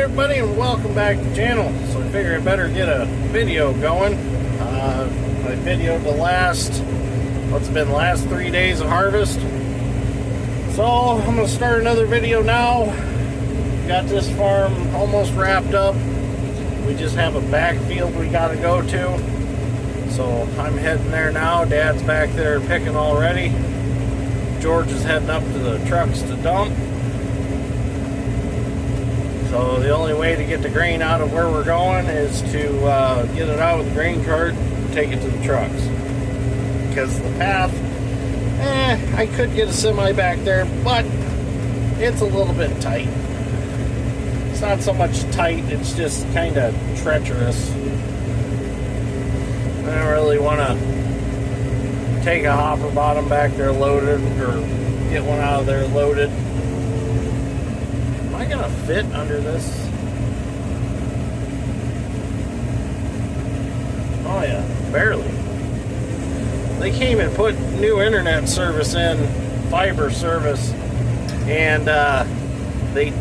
everybody, and welcome back to the channel. So I figure I better get a video going. I videoed the last 3 days of harvest. So I'm going to start another video now. Got this farm almost wrapped up. We just have a backfield we got to go to. So I'm heading there now. Dad's back there picking already. George is heading up to the trucks to dump. So the only way to get the grain out of where we're going is to get it out with the grain cart and take it to the trucks. Because the path, I could get a semi back there, but it's a little bit tight. It's not so much tight, it's just kind of treacherous. I don't really want to take a hopper bottom back there loaded, or get one out of there loaded. Am I gonna fit under this? Oh yeah, barely. They came and put new internet service in, fiber service, and they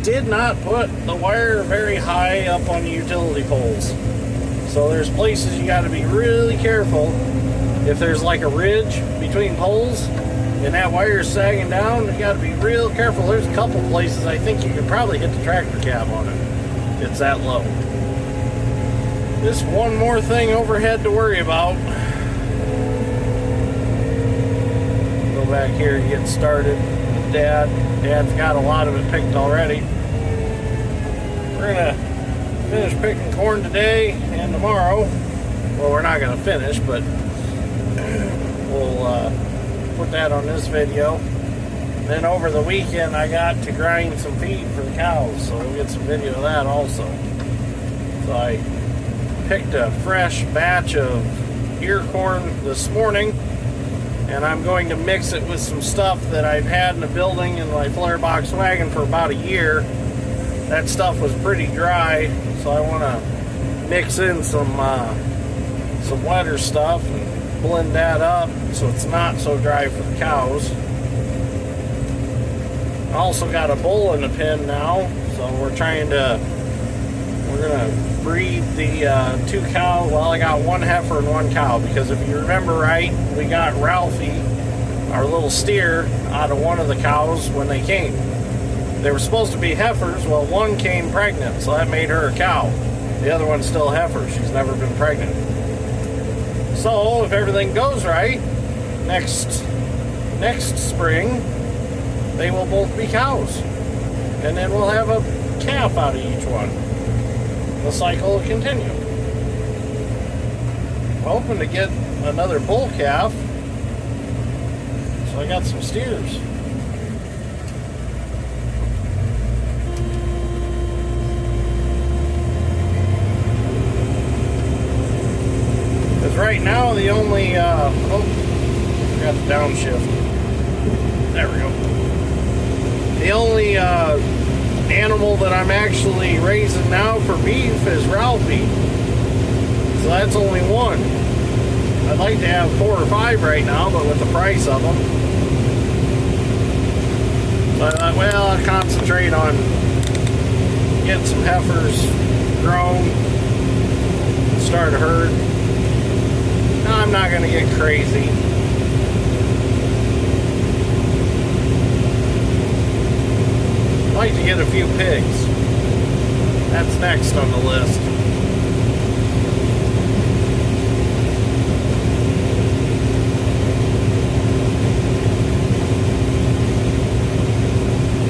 did not put the wire very high up on the utility poles. So there's places you got to be really careful. If there's like a ridge between poles and that wire is sagging down, you got to be real careful. There's a couple places I think you could probably hit the tractor cab on it. It's that low. Just one more thing overhead to worry about. Go back here and get started with Dad. Dad's got a lot of it picked already. We're gonna finish picking corn today and tomorrow. Well, we're not gonna finish, but we'll put that on this video. Then over the weekend I got to grind some feed for the cows, so we'll get some video of that also. So I picked a fresh batch of ear corn this morning, and I'm going to mix it with some stuff that I've had in the building in my flare box wagon for about a year. That stuff was pretty dry, so I want to mix in some wetter stuff and blend that up so it's not so dry for the cows. I also got a bull in the pen now, so we're gonna breed the 2 cows. Well, I got 1 heifer and 1 cow, because if you remember right, we got Ralphie, our little steer, out of one of the cows when they came. They were supposed to be heifers. Well, one came pregnant, so that made her a cow. The other one's still a heifer. She's never been pregnant. So if everything goes right, next spring they will both be cows, and then we'll have a calf out of each one. The cycle will continue. I'm hoping to get another bull calf, so I got some steers. Because right now the only I got the downshift. There we go. The only animal that I'm actually raising now for beef is Ralphie. So that's only 1. I'd like to have 4 or 5 right now, but with the price of them. So I thought, well, I'll concentrate on getting some heifers grown, start a herd. No, I'm not going to get crazy. I'd like to get a few pigs. That's next on the list.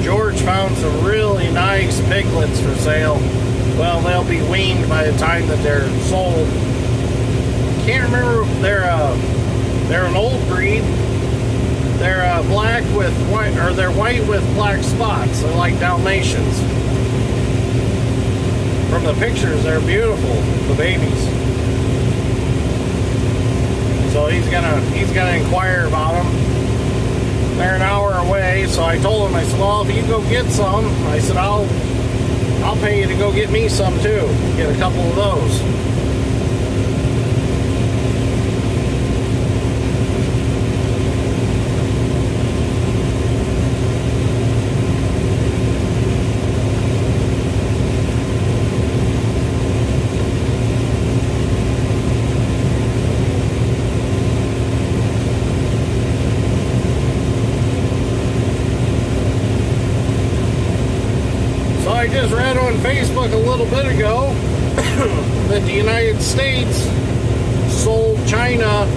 George found some really nice piglets for sale. Well, they'll be weaned by the time that they're sold. Can't remember. They're an old breed. They're black with white, or they're white with black spots. They're like Dalmatians. From the pictures, they're beautiful, the babies. So he's gonna inquire about them. They're an hour away, so I told him, I said, well, if you go get some, I said, I'll pay you to go get me some too. Get a couple of those. I just read on Facebook a little bit ago that the United States sold China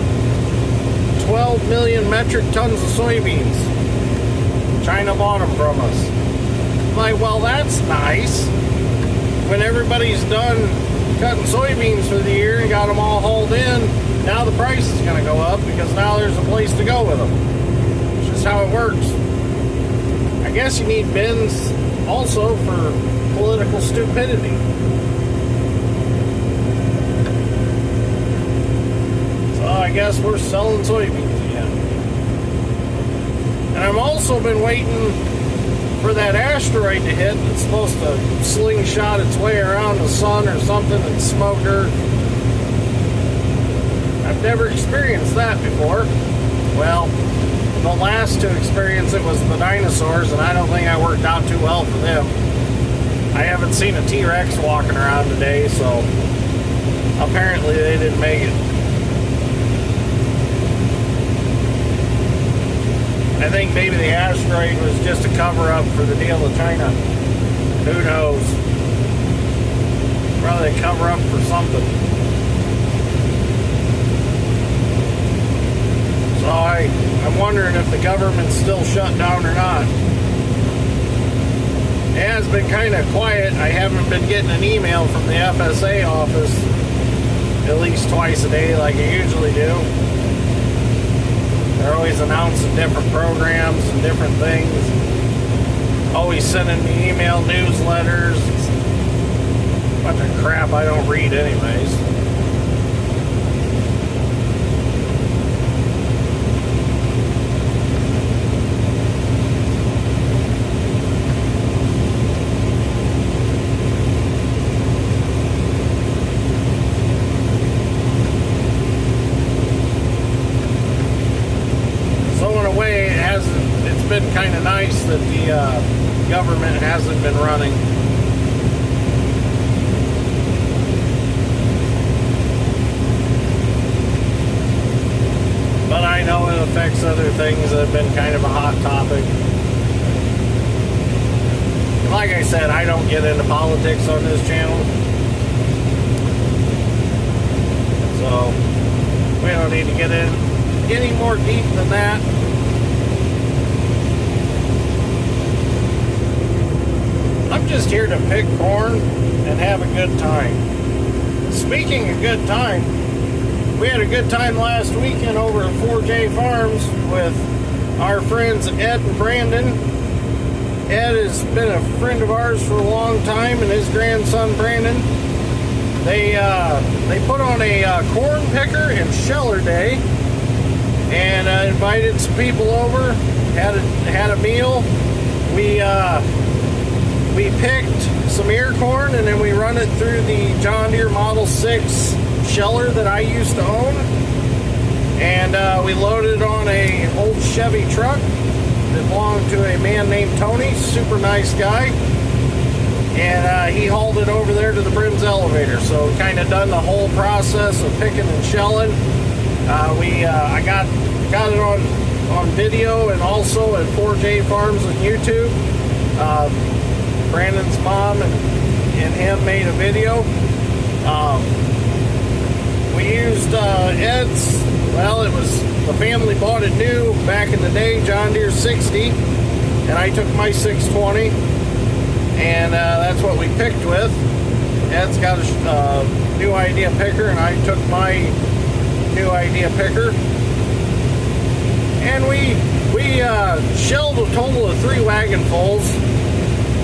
12 million metric tons of soybeans. China bought them from us. I'm like, well, that's nice. When everybody's done cutting soybeans for the year and got them all hauled in, now the price is going to go up because now there's a place to go with them. It's just how it works. I guess you need bins also for political stupidity. So I guess we're selling soybeans again. And I've also been waiting for that asteroid to hit that's supposed to slingshot its way around the sun or something and smoke her. I've never experienced that before. Well, the last to experience it was the dinosaurs, and I don't think I worked out too well for them. I haven't seen a T-Rex walking around today, so apparently they didn't make it. I think maybe the asteroid was just a cover-up for the deal with China. Who knows? Probably a cover-up for something. So I'm wondering if the government's still shut down or not. It has been kind of quiet. I haven't been getting an email from the FSA office at least twice a day like I usually do. They're always announcing different programs and different things. Always sending me email newsletters. A bunch of crap I don't read anyways. It's been kind of nice that the government hasn't been running. But I know it affects other things that have been kind of a hot topic. Like I said, I don't get into politics on this channel. So we don't need to get in any more deep than that. I'm just here to pick corn and have a good time. Speaking of good time, we had a good time last weekend over at 4J Farms with our friends Ed and Brandon. Ed has been a friend of ours for a long time, and his grandson Brandon. They put on a corn picker and sheller day, and invited some people over. Had a meal. We picked some ear corn, and then we run it through the John Deere Model 6 sheller that I used to own. And we loaded it on a old Chevy truck that belonged to a man named Tony, super nice guy. And he hauled it over there to the Brims elevator. So we kind of done the whole process of picking and shelling. I got it on video and also at 4J Farms on YouTube. Brandon's mom and him made a video. We used Ed's, well, it was, the family bought it new back in the day, John Deere 60, and I took my 620, and that's what we picked with. Ed's got a new idea picker, and I took my new idea picker. And we shelled a total of 3 wagonfuls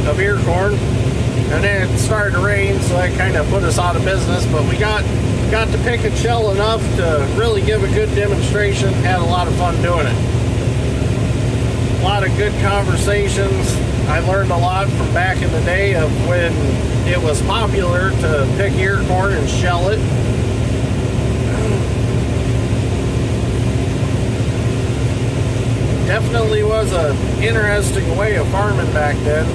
of ear corn, and then it started to rain, so that kind of put us out of business. But we got to pick and shell enough to really give a good demonstration. Had a lot of fun doing it. A lot of good conversations. I learned a lot from back in the day of when it was popular to pick ear corn and shell it. Definitely was an interesting way of farming back then.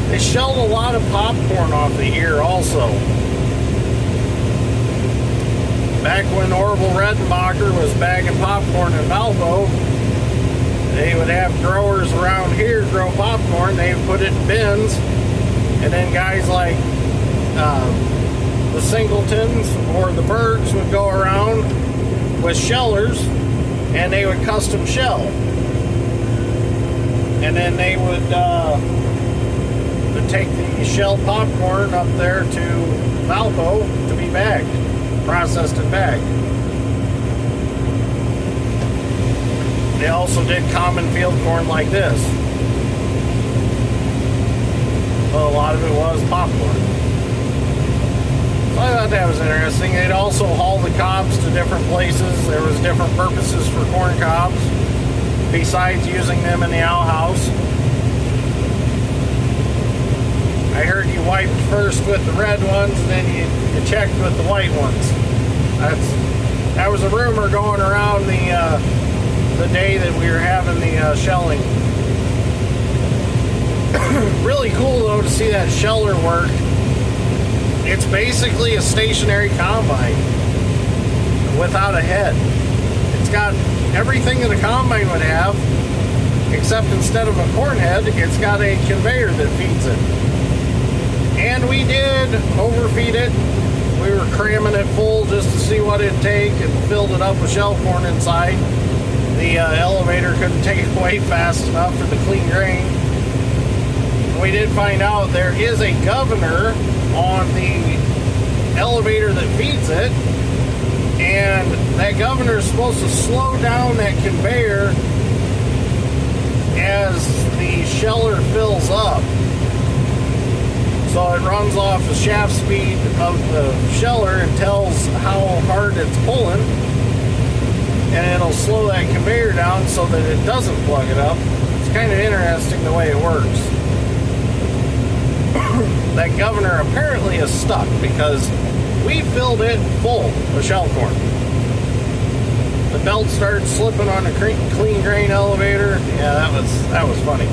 They shelled a lot of popcorn off the ear also. Back when Orville Redenbacher was bagging popcorn in Valpo, they would have growers around here grow popcorn. They would put it in bins, And then guys like the Singletons or the Bergs would go around with shellers, and they would custom shell. And then they would take the shelled popcorn up there to Valpo to be bagged, processed and bagged. They also did common field corn like this. Well, a lot of it was popcorn. So I thought that was interesting. They'd also haul the cobs to different places. There was different purposes for corn cobs besides using them in the outhouse. I heard you wiped first with the red ones, and then you checked with the white ones. That was a rumor going around the day that we were having the shelling. Really cool though to see that sheller work. It's basically a stationary combine without a head. It's got everything that a combine would have, except instead of a corn head, it's got a conveyor that feeds it. And we did overfeed it. We were cramming it full just to see what it'd take, and filled it up with shell corn inside. The elevator couldn't take it away fast enough for the clean grain. We did find out there is a governor on the elevator that feeds it, and that governor is supposed to slow down that conveyor as the sheller fills up. So it runs off the shaft speed of the sheller and tells how hard it's pulling, and it'll slow that conveyor down so that it doesn't plug it up. It's kind of interesting the way it works. That governor apparently is stuck because we filled it full of shell corn. The belt started slipping on the clean grain elevator. Yeah, that was funny.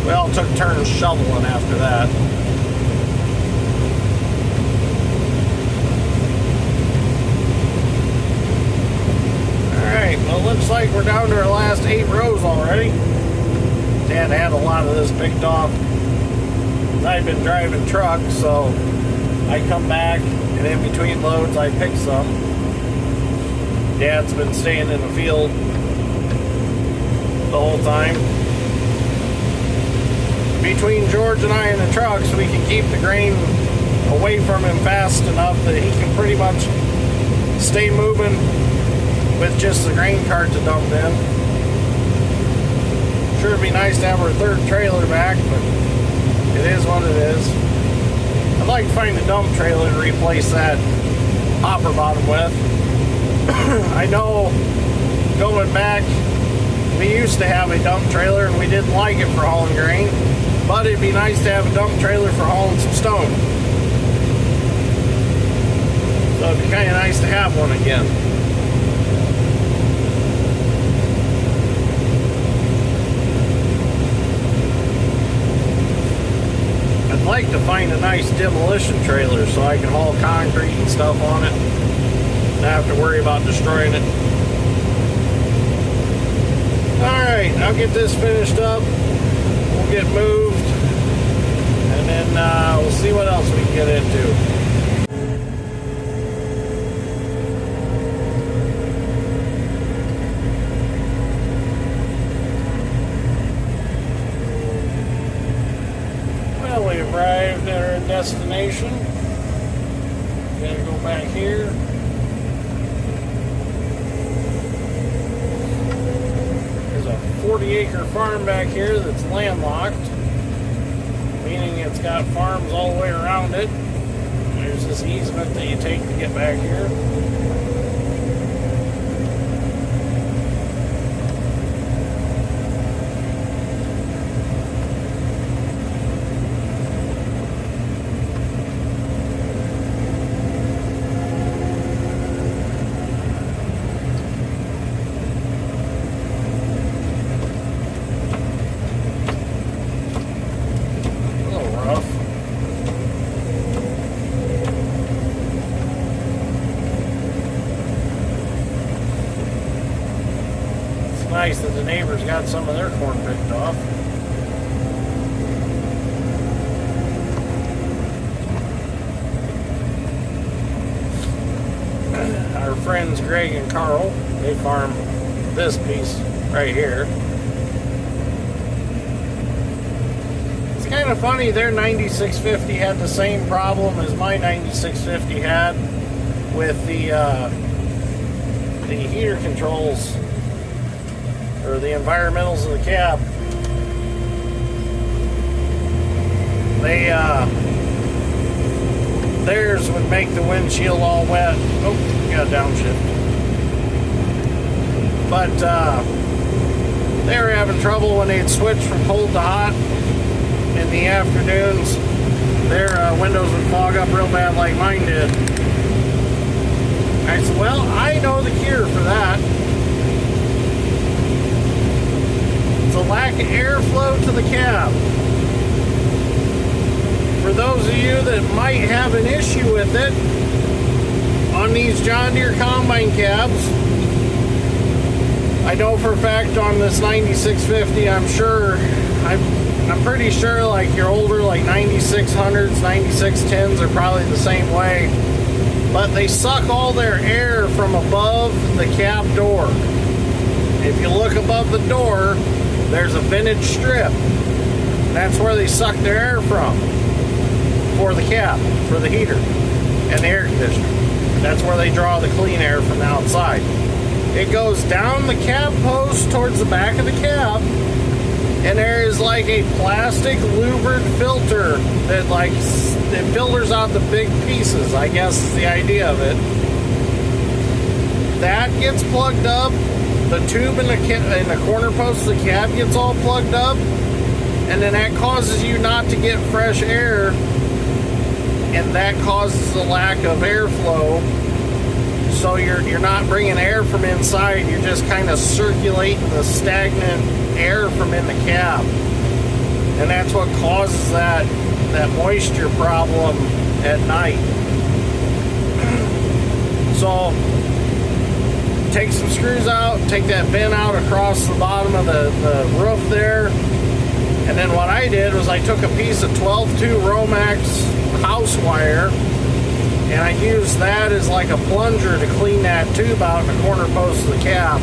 We all took turns shoveling after that. Alright, well, it looks like we're down to our last 8 rows already. Dad had a lot of this picked off. I've been driving trucks, so I come back, and in between loads I pick some. Dad's been staying in the field the whole time. Between George and I in the trucks, we can keep the grain away from him fast enough that he can pretty much stay moving with just the grain cart to dump in. Sure, it'd be nice to have our 3rd trailer back, but it is what it is. I'd like to find a dump trailer to replace that hopper bottom with. I know going back, we used to have a dump trailer and we didn't like it for hauling grain, but it'd be nice to have a dump trailer for hauling some stone. So it'd be kind of nice to have one again. I'd like to find a nice demolition trailer so I can haul concrete and stuff on it. Not have to worry about destroying it. Alright, I'll get this finished up. We'll get moved. And then we'll see what else we can get into. Well, we've arrived at our destination. Gotta go back here. There's a 40-acre farm back here that's landlocked, meaning it's got farms all the way around it. There's this easement that you take to get back here. Nice that the neighbors got some of their corn picked off. friends Greg and Carl. They farm this piece right here. It's kind of funny, their 9650 had the same problem as my 9650 had with the heater controls, or the environmentals of the cab. They theirs would make the windshield all wet. Oh, got a downshift. But they were having trouble when they'd switch from cold to hot in the afternoons. Their windows would fog up real bad like mine did. I said, well, I know the cure for that. It's a lack of airflow to the cab. For those of you that might have an issue with it, on these John Deere combine cabs, I know for a fact on this 9650, I'm pretty sure like your older like 9600s, 9610s are probably the same way, but they suck all their air from above the cab door. If you look above the door, there's a vented strip. That's where they suck their air from. For the cab, for the heater and the air conditioner. That's where they draw the clean air from the outside. It goes down the cab post towards the back of the cab, and there is like a plastic louvered filter that it filters out the big pieces, I guess is the idea of it. That gets plugged up, the tube in the corner post of the cab gets all plugged up, and then that causes you not to get fresh air, and that causes a lack of airflow. So you're not bringing air from inside, you're just kind of circulating the stagnant air from in the cab. And that's what causes that moisture problem at night. So take some screws out, take that vent out across the bottom of the roof there. And then what I did was I took a piece of 12-2 Romax house wire, and I used that as like a plunger to clean that tube out in the corner post of the cab,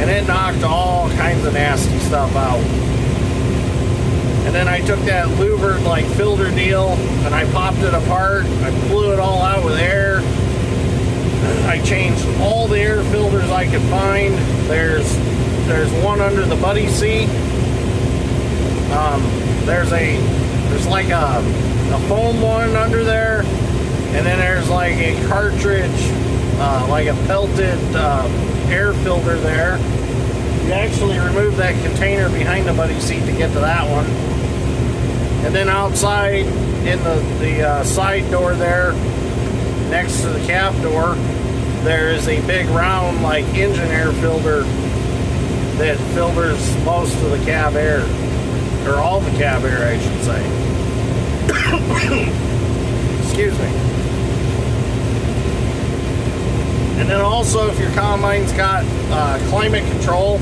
and it knocked all kinds of nasty stuff out. And then I took that louvered like filter deal and I popped it apart, I blew it all out with air, I changed all the air filters I could find. There's one under the buddy seat. There's like a foam one under there, and then there's like a cartridge, like a pelted air filter there. You actually remove that container behind the buddy seat to get to that one. And then outside in the side door there, next to the cab door, there is a big round like engine air filter that filters most of the cab air, or all the cab air, I should say. Excuse me. And then also, if your combine's got climate control,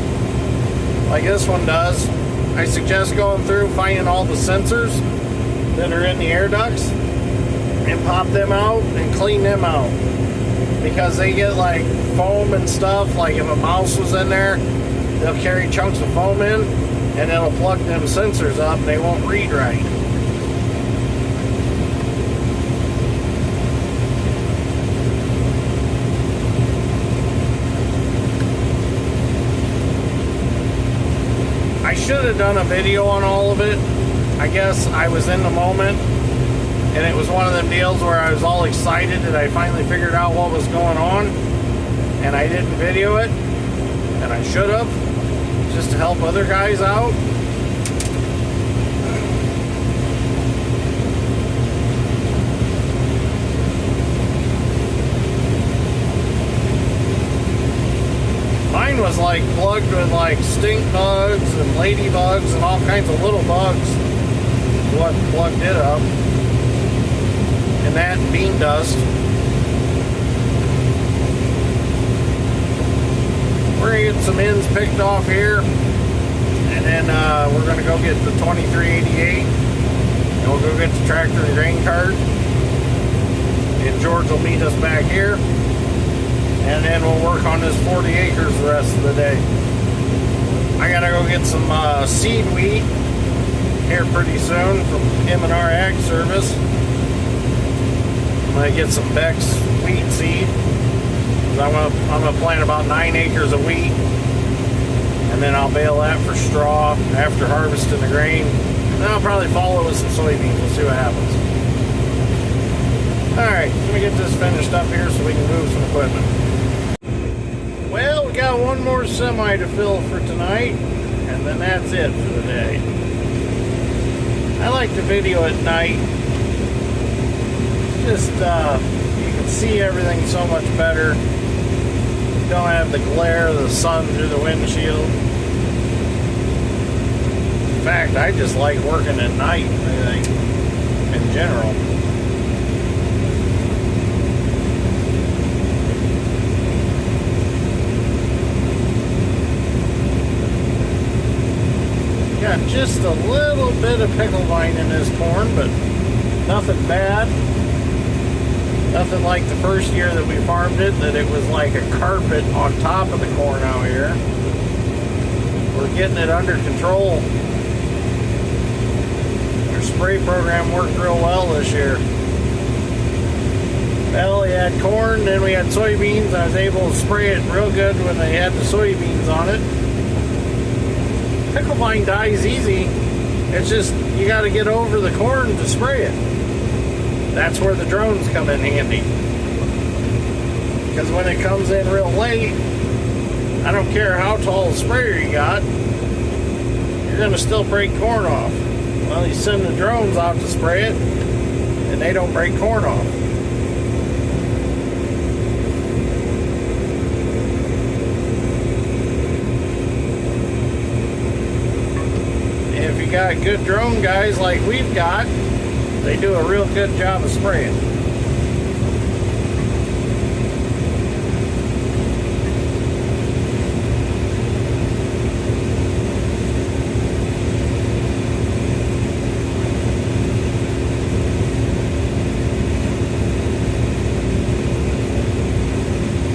like this one does, I suggest going through, finding all the sensors that are in the air ducts, and pop them out and clean them out. Because they get like foam and stuff, like if a mouse was in there, they'll carry chunks of foam in, and it'll plug them sensors up, and they won't read right. I should have done a video on all of it. I guess I was in the moment, and it was one of them deals where I was all excited that I finally figured out what was going on, and I didn't video it, and I should have, just to help other guys out. Mine was like plugged with like stink bugs and ladybugs and all kinds of little bugs. What plugged it up. And that and bean dust. We're gonna get some ends picked off here, and then we're gonna go get the 2388, and we'll go get the tractor and grain cart, and George will meet us back here. and then we'll work on this 40 acres the rest of the day. I gotta go get some seed wheat here pretty soon from M&R Ag Service. I'm gonna get some Becks wheat seed. I'm gonna plant about 9 acres of wheat, and then I'll bale that for straw after harvesting the grain. And then I'll probably follow with some soybeans. We'll see what happens. Alright, let me get this finished up here so we can move some equipment. Well, we got one more semi to fill for tonight, and then that's it for the day. I like the video at night. Just, you can see everything so much better. You don't have the glare of the sun through the windshield. In fact, I just like working at night, I think, in general. Got just a little bit of pickle vine in this corn, but nothing bad. Nothing like the first year that we farmed it, that it was like a carpet on top of the corn out here. We're getting it under control. Our spray program worked real well this year. Well, we had corn, then we had soybeans. I was able to spray it real good when they had the soybeans on it. Pickle vine dies easy. It's just, you got to get over the corn to spray it. That's where the drones come in handy. Because when it comes in real late, I don't care how tall a sprayer you got, you're going to still break corn off. Well, you send the drones out to spray it, and they don't break corn off. If you got good drone guys like we've got, they do a real good job of spraying.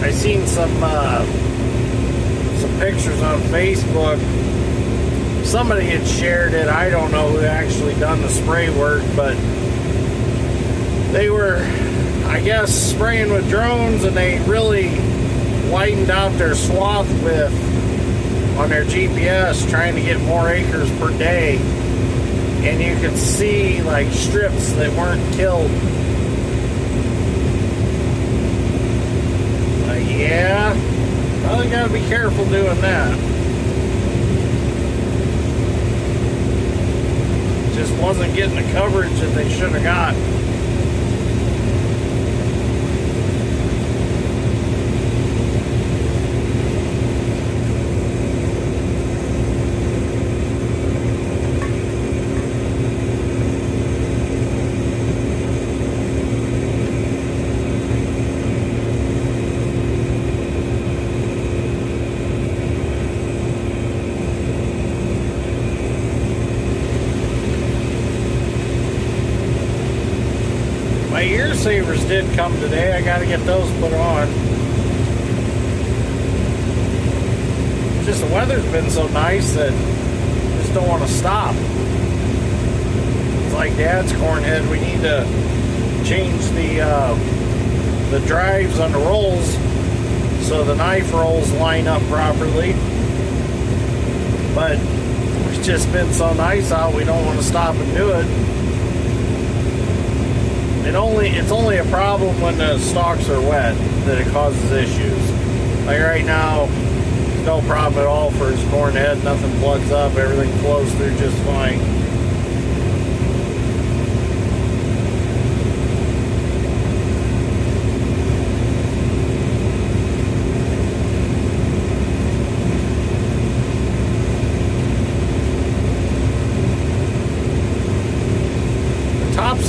I seen some pictures on Facebook. Somebody had shared it. I don't know who actually done the spray work, but they were, I guess, spraying with drones, and they really widened out their swath width on their GPS, trying to get more acres per day. And you could see like strips that weren't killed. Yeah, probably got to be careful doing that. Just wasn't getting the coverage that they should have got. My ear savers did come today. I got to get those put on. Just the weather's been so nice that I just don't want to stop. It's like Dad's cornhead. We need to change the drives on the rolls so the knife rolls line up properly. But it's just been so nice out, we don't want to stop and do it. It's only a problem when the stalks are wet that it causes issues. Like right now, no problem at all for his corn head. Nothing plugs up. Everything flows through just fine.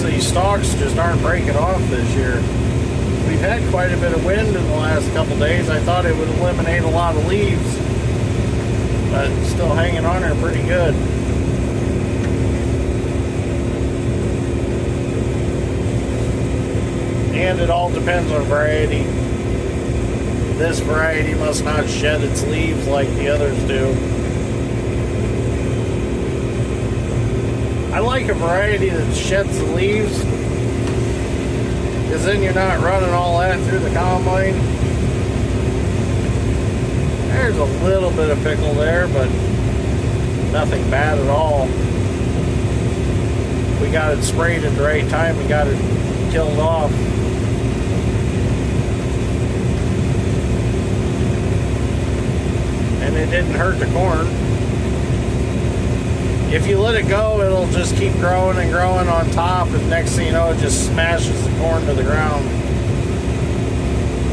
These stalks just aren't breaking off this year. We've had quite a bit of wind in the last couple days. I thought it would eliminate a lot of leaves, but it's still hanging on there pretty good. And it all depends on variety. This variety must not shed its leaves like the others do. I like a variety that sheds the leaves, because then you're not running all that through the combine. There's a little bit of pickle there, but nothing bad at all. We got it sprayed at the right time. We got it killed off. And it didn't hurt the corn. If you let it go, it'll just keep growing and growing on top, and next thing you know, it just smashes the corn to the ground.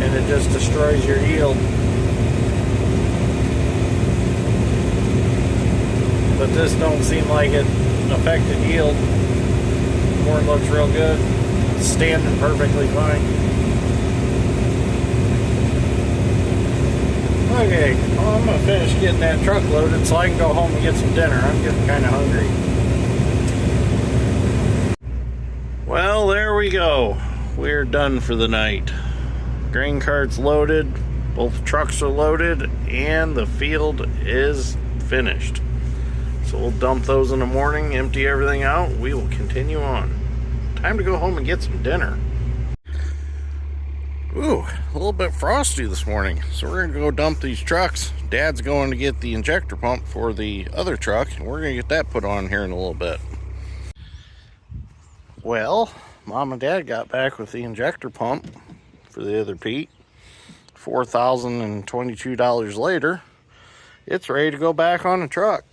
And it just destroys your yield. But this don't seem like it affected yield. Corn looks real good. It's standing perfectly fine. Okay, well, I'm gonna finish getting that truck loaded so I can go home and get some dinner. I'm getting kind of hungry. Well, there we go. We're done for the night. Grain cart's loaded, both trucks are loaded, and the field is finished. So we'll dump those in the morning, empty everything out. We will continue on. Time to go home and get some dinner. Ooh, a little bit frosty this morning. So we're gonna go dump these trucks. Dad's going to get the injector pump for the other truck, and we're gonna get that put on here in a little bit. Well, Mom and Dad got back with the injector pump for the other Pete. $4,022 later, it's ready to go back on the truck.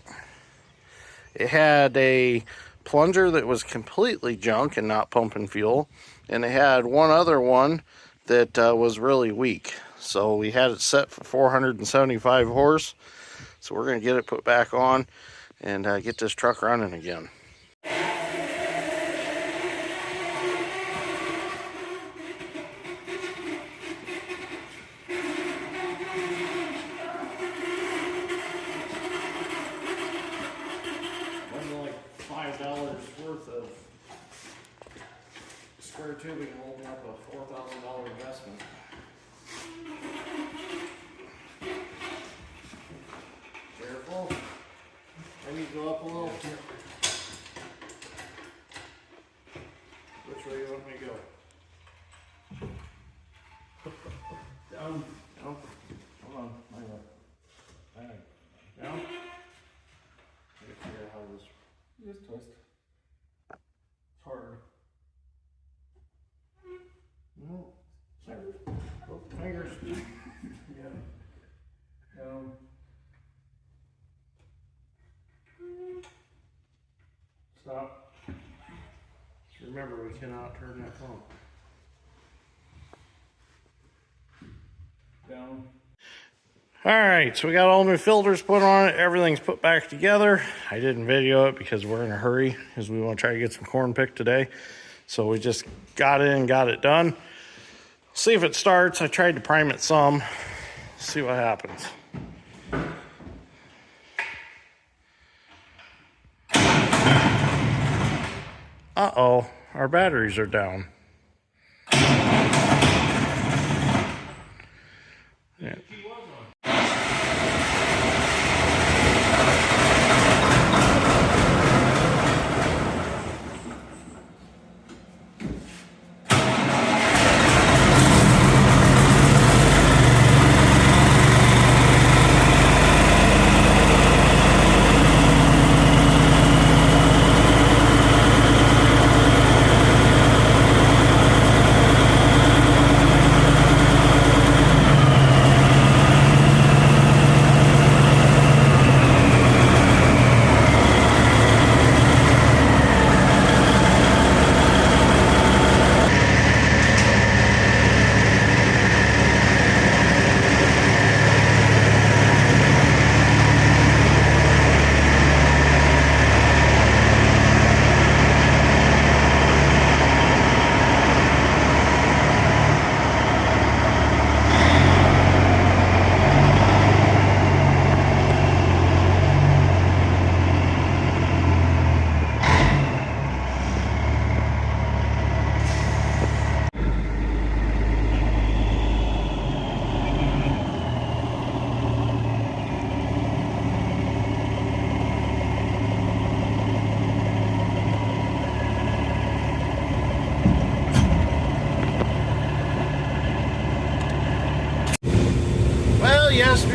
It had a plunger that was completely junk and not pumping fuel, and it had one other one that was really weak. So we had it set for 475 horse. So we're going to get it put back on and get this truck running again. Worth of square tubing holding up a $4,000 investment. Careful. I need to go up a little. Which way do you want me to go? Down. Down. Hold on. Hang on. Down. I gotta figure out how this. Just twist. Hard. No. Oh, fingers. Yeah. Down. Stop. Remember, we cannot turn that pump. Down. Alright, so we got all new filters put on it. Everything's put back together. I didn't video it because we're in a hurry because we want to try to get some corn picked today. So we just got in and got it done. See if it starts. I tried to prime it some. See what happens. Uh-oh, our batteries are down. Yeah.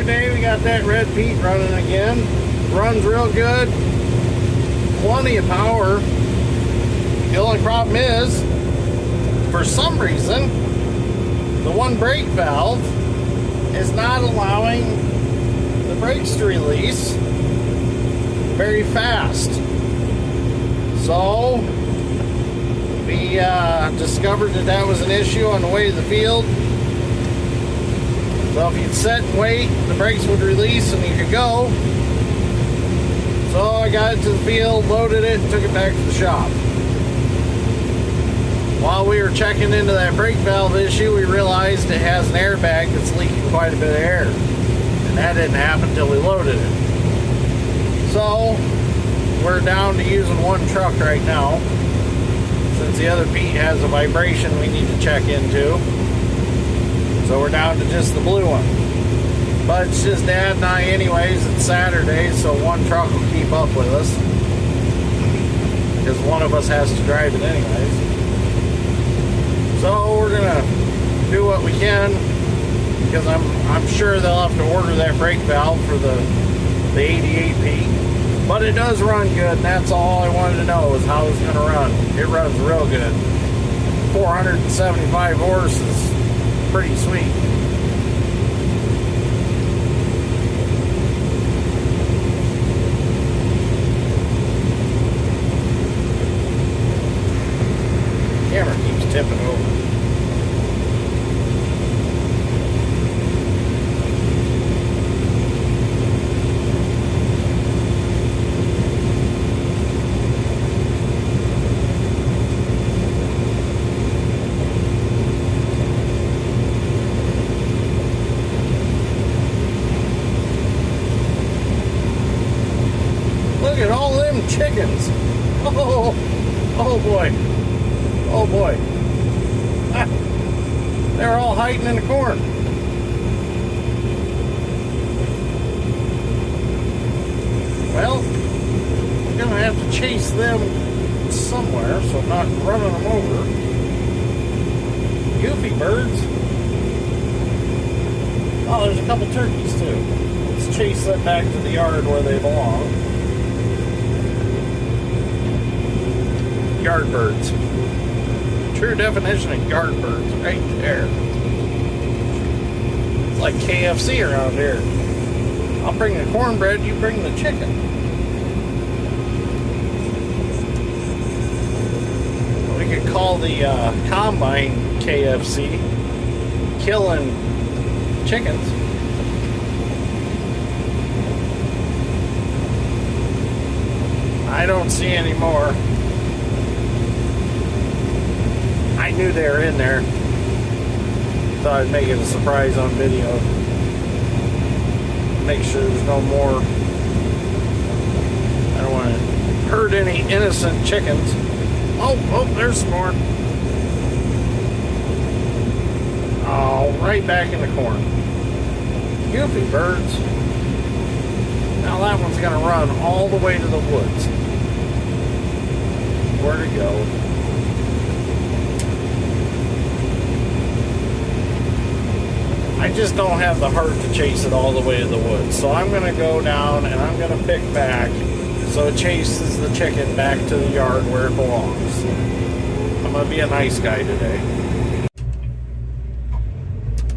today. We got that red Pete running again. Runs real good. Plenty of power. The only problem is, for some reason, the one brake valve is not allowing the brakes to release very fast. So we discovered that was an issue on the way to the field. So if you'd sit and wait, the brakes would release and you could go. So I got it to the field, loaded it, and took it back to the shop. While we were checking into that brake valve issue, we realized it has an airbag that's leaking quite a bit of air. And that didn't happen until we loaded it. So we're down to using one truck right now. Since the other Pete has a vibration we need to check into. So we're down to just the blue one. But it's just Dad and I anyways. It's Saturday, so one truck will keep up with us. Because one of us has to drive it anyways. So we're gonna do what we can, because I'm sure they'll have to order that brake valve for the 88P. But it does run good, and that's all I wanted to know is how it's gonna run. It runs real good. 475 horses, pretty sweet. Camera keeps tipping over. Look at all them chickens. Oh boy. Oh boy. Ah, they're all hiding in the corn. Well, I'm gonna have to chase them somewhere so I'm not running them over. Goofy birds. Oh, there's a couple turkeys too. Let's chase them back to the yard where they belong. Yard birds. True definition of yard birds right there. It's like KFC around here. I'll bring the cornbread, you bring the chicken. We could call the combine KFC, killing chickens. I don't see any more. I knew they were in there. Thought I'd make it a surprise on video. Make sure there's no more. I don't want to hurt any innocent chickens. Oh, there's some more. Oh, right back in the corn. Goofy birds. Now that one's going to run all the way to the woods. Where to go? I just don't have the heart to chase it all the way to the woods. So I'm going to go down and I'm going to pick back so it chases the chicken back to the yard where it belongs. I'm going to be a nice guy today.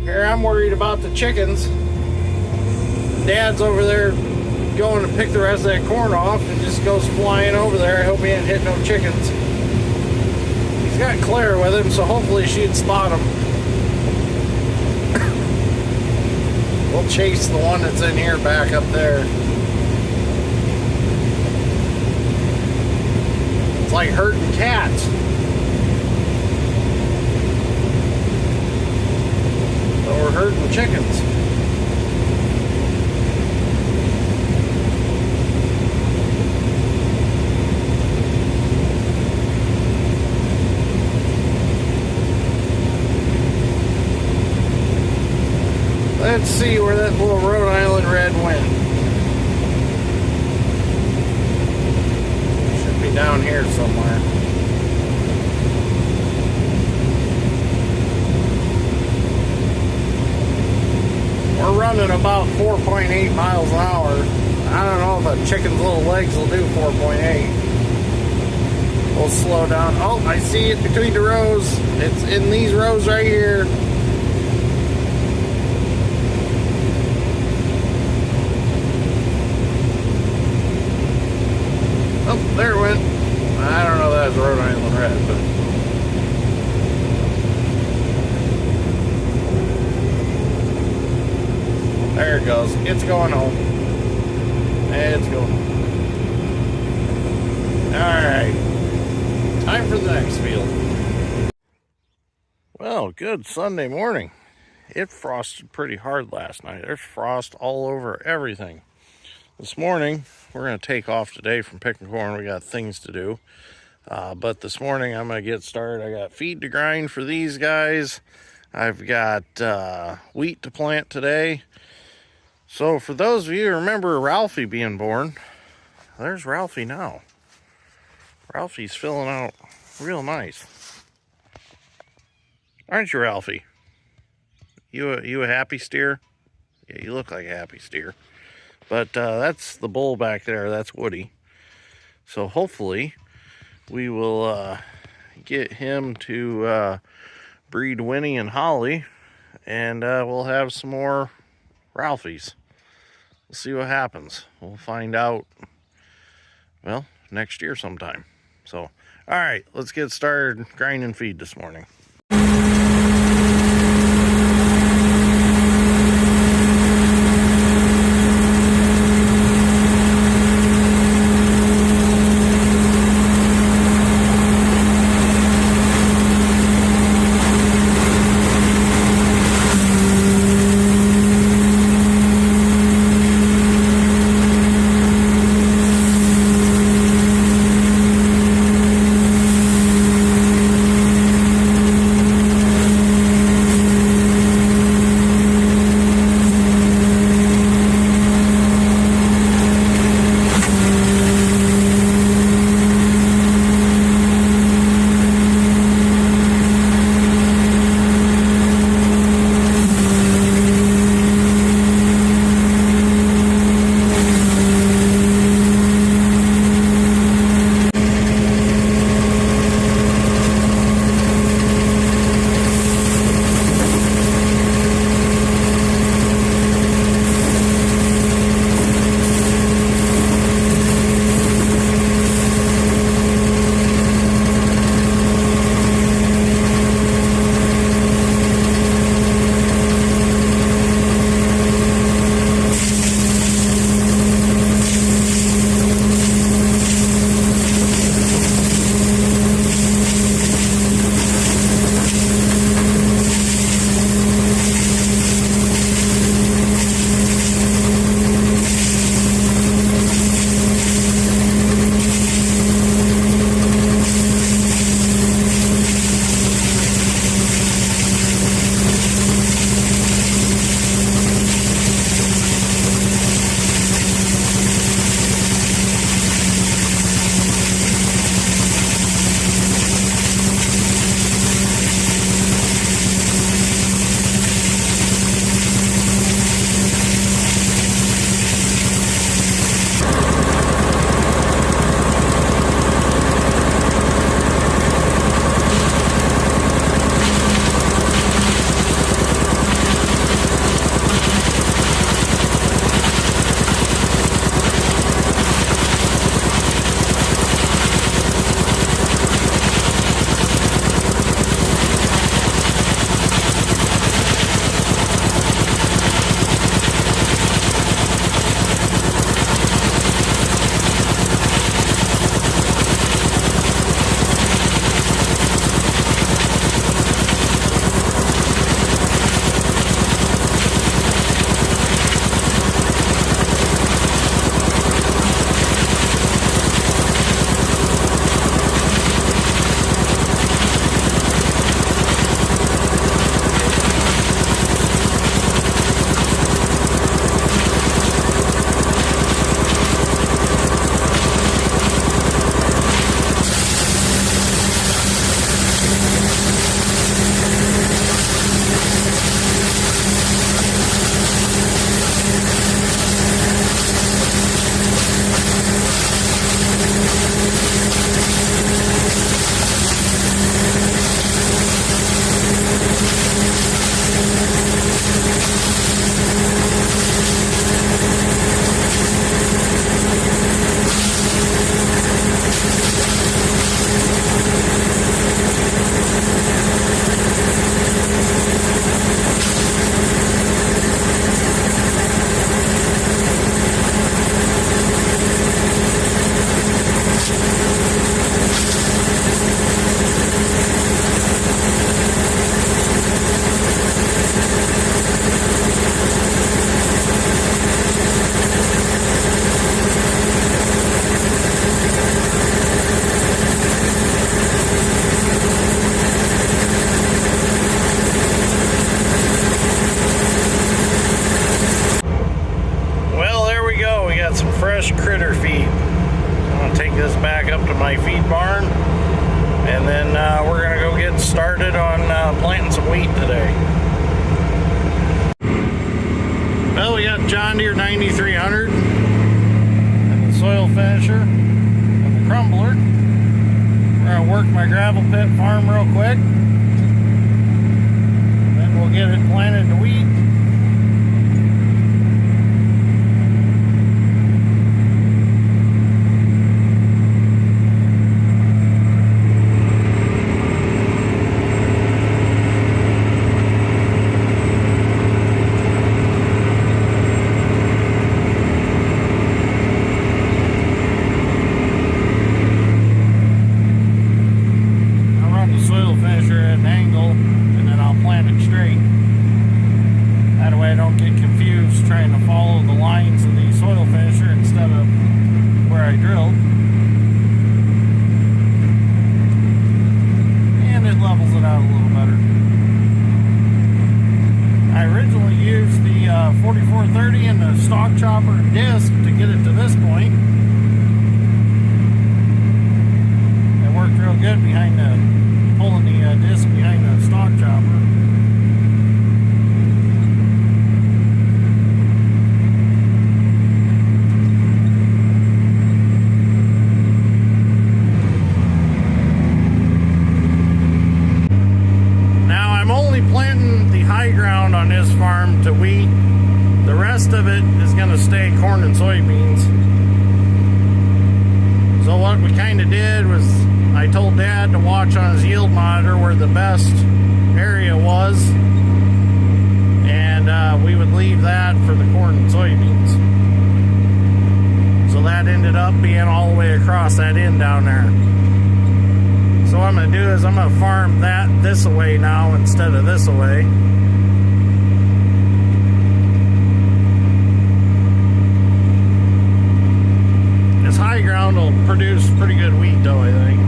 Here I'm worried about the chickens. Dad's over there going to pick the rest of that corn off and just goes flying over there. I hope he ain't hit no chickens. He's got Claire with him, so hopefully she'd spot him. We'll chase the one that's in here back up there. It's like herding cats. So we're herding chickens. Let's see where that little Rhode Island red went. Should be down here somewhere. We're running about 4.8 miles an hour. I don't know if a chicken's little legs will do 4.8. We'll slow down. Oh, I see it between the rows. It's in these rows right here. Oh, there it went. I don't know if that was Rhode Island Red, but there it goes. It's going home. It's going home. Alright. Time for the next field. Well, good Sunday morning. It frosted pretty hard last night. There's frost all over everything. This morning, we're going to take off today from picking corn. We got things to do. But this morning, I'm going to get started. I got feed to grind for these guys. I've got wheat to plant today. So for those of you who remember Ralphie being born, there's Ralphie now. Ralphie's filling out real nice. Aren't you, Ralphie? You a happy steer? Yeah, you look like a happy steer. But that's the bull back there. That's Woody. So hopefully we will get him to breed Winnie and Holly, and we'll have some more Ralphies. We'll see what happens. We'll find out, well, next year sometime. So, all right, let's get started grinding feed this morning. pig barn. And then we're going to go get started on planting some wheat today. Well, we got John Deere 9300 and the soil finisher and the crumbler. We're going to work my gravel pit farm real quick. Then we'll get it planted to wheat. Chopper disc to get it to this point. It worked real good behind pulling the disc behind the stock chopper. Now I'm only planting the high ground on this farm to wheat. The rest of it is going to stay corn and soybeans. So what we kind of did was I told Dad to watch on his yield monitor where the best area was, and we would leave that for the corn and soybeans. So that ended up being all the way across that end down there. So what I'm going to do is I'm going to farm that this away now instead of this away. High ground will produce pretty good wheat though, I think.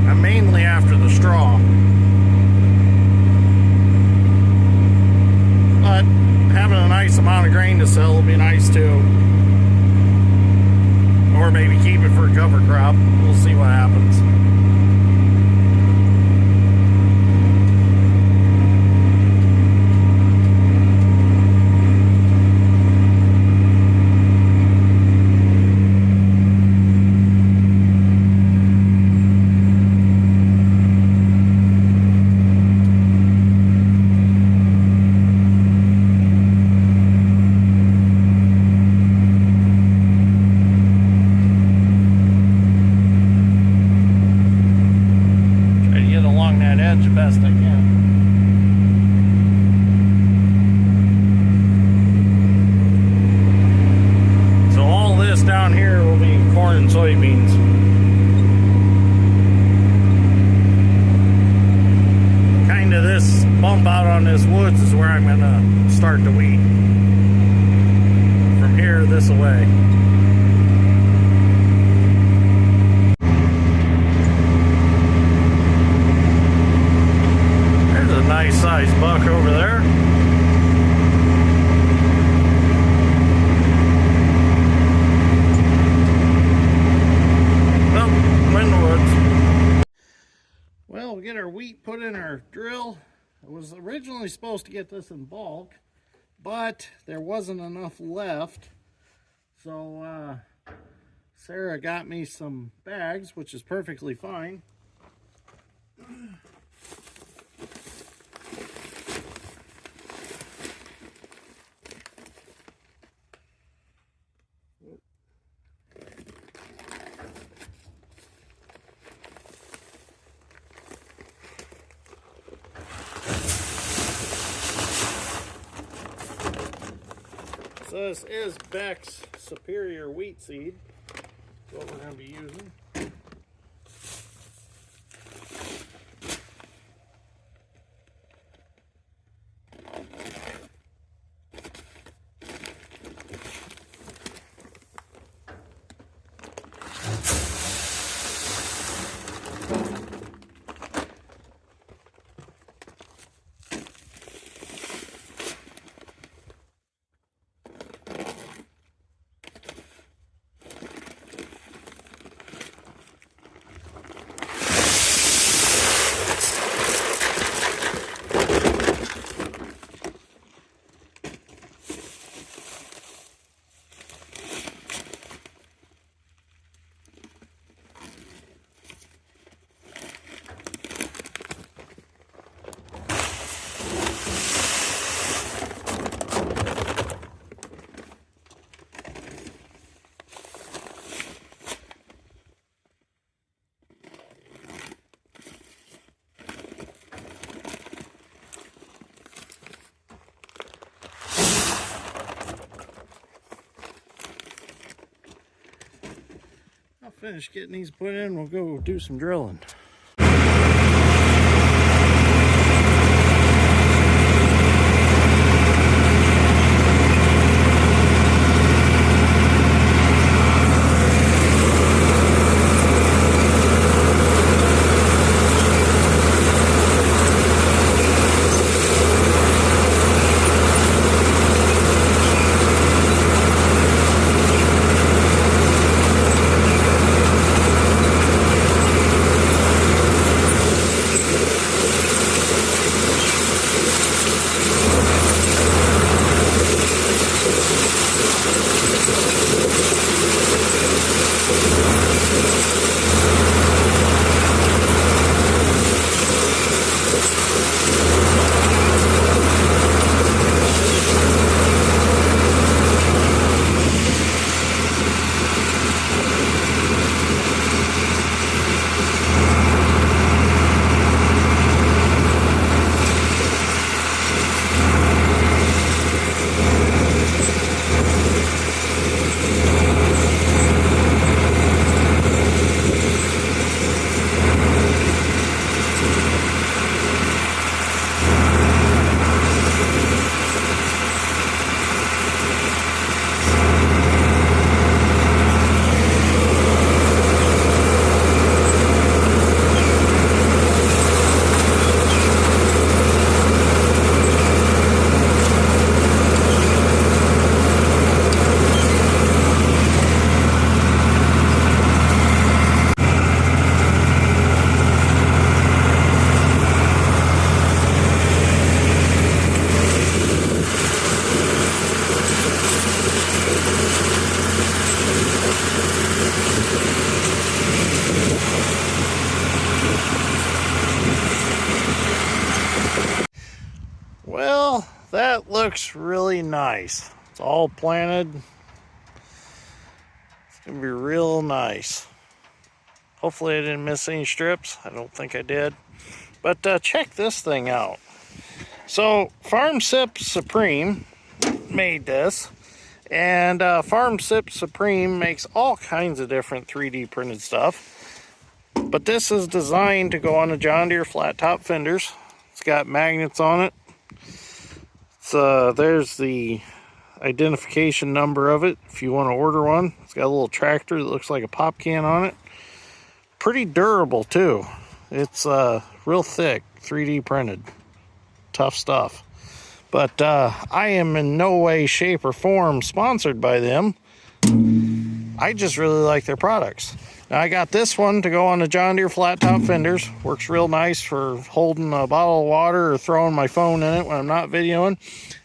I'm mainly after the straw, but having a nice amount of grain to sell will be nice too, or maybe keep it for a cover crop. We'll see what happens. Best I can. So all this down here will be corn and soybeans. Kind of this bump out on this woods is where I'm going to start the wheat. From here this away. Nice sized buck over there. Well, I'm in the woods. Well, we get our wheat put in our drill. I was originally supposed to get this in bulk, but there wasn't enough left. So Sarah got me some bags, which is perfectly fine. So this is Becks Superior Wheat Seed. That's what we're going to be using. Finish getting these put in, we'll go do some drilling. Well, that looks really nice. It's all planted. It's gonna be real nice. Hopefully I didn't miss any strips. I don't think I did. But check this thing out. So Farm Sip Supreme made this. And Farm Sip Supreme makes all kinds of different 3D printed stuff. But this is designed to go on a John Deere flat top fenders. It's got magnets on it. There's the identification number of it if you want to order one. It's got a little tractor that looks like a pop can on it. Pretty durable too. It's real thick, 3D printed, tough stuff. But I am in no way, shape, or form sponsored by them. I just really like their products. Now I got this one to go on the John Deere flat top fenders. Works real nice for holding a bottle of water or throwing my phone in it when I'm not videoing.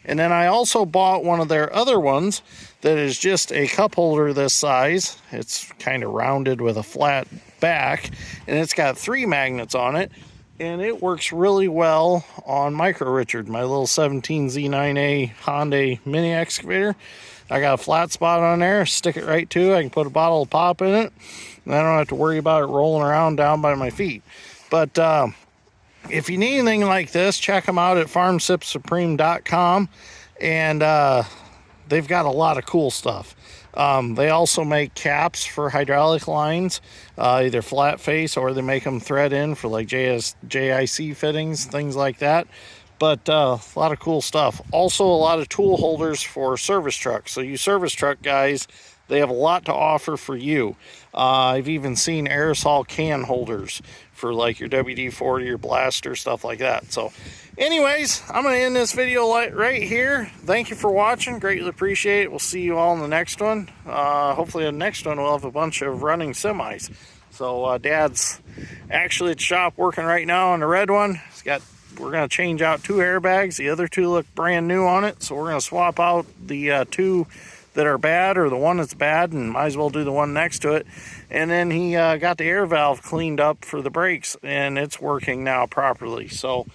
And then I also bought one of their other ones that is just a cup holder this size. It's kind of rounded with a flat back, and it's got 3 magnets on it. And it works really well on Micro Richard, my little 17Z9A Hyundai mini excavator. I got a flat spot on there, stick it right to it. I can put a bottle of pop in it, and I don't have to worry about it rolling around down by my feet. But if you need anything like this, check them out at farmsipsupreme.com. And they've got a lot of cool stuff. They also make caps for hydraulic lines, either flat face, or they make them thread in for like JIC fittings, things like that. But a lot of cool stuff. Also a lot of tool holders for service trucks. So you service truck guys, they have a lot to offer for you. I've even seen aerosol can holders for like your WD-40 or blaster, stuff like that. So anyways, I'm going to end this video right here. Thank you for watching. Greatly appreciate it. We'll see you all in the next one. Hopefully the next one we'll have a bunch of running semis. So Dad's actually at the shop working right now on the red one. We're going to change out 2 airbags. The other 2 look brand new on it. So we're going to swap out the 2 that are bad, or the one that's bad, and might as well do the one next to it. And then he got the air valve cleaned up for the brakes, and it's working now properly. So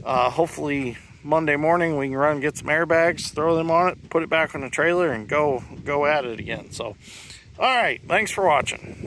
hopefully Monday morning we can run and get some airbags, throw them on it, put it back on the trailer, and go at it again. So all right, thanks for watching.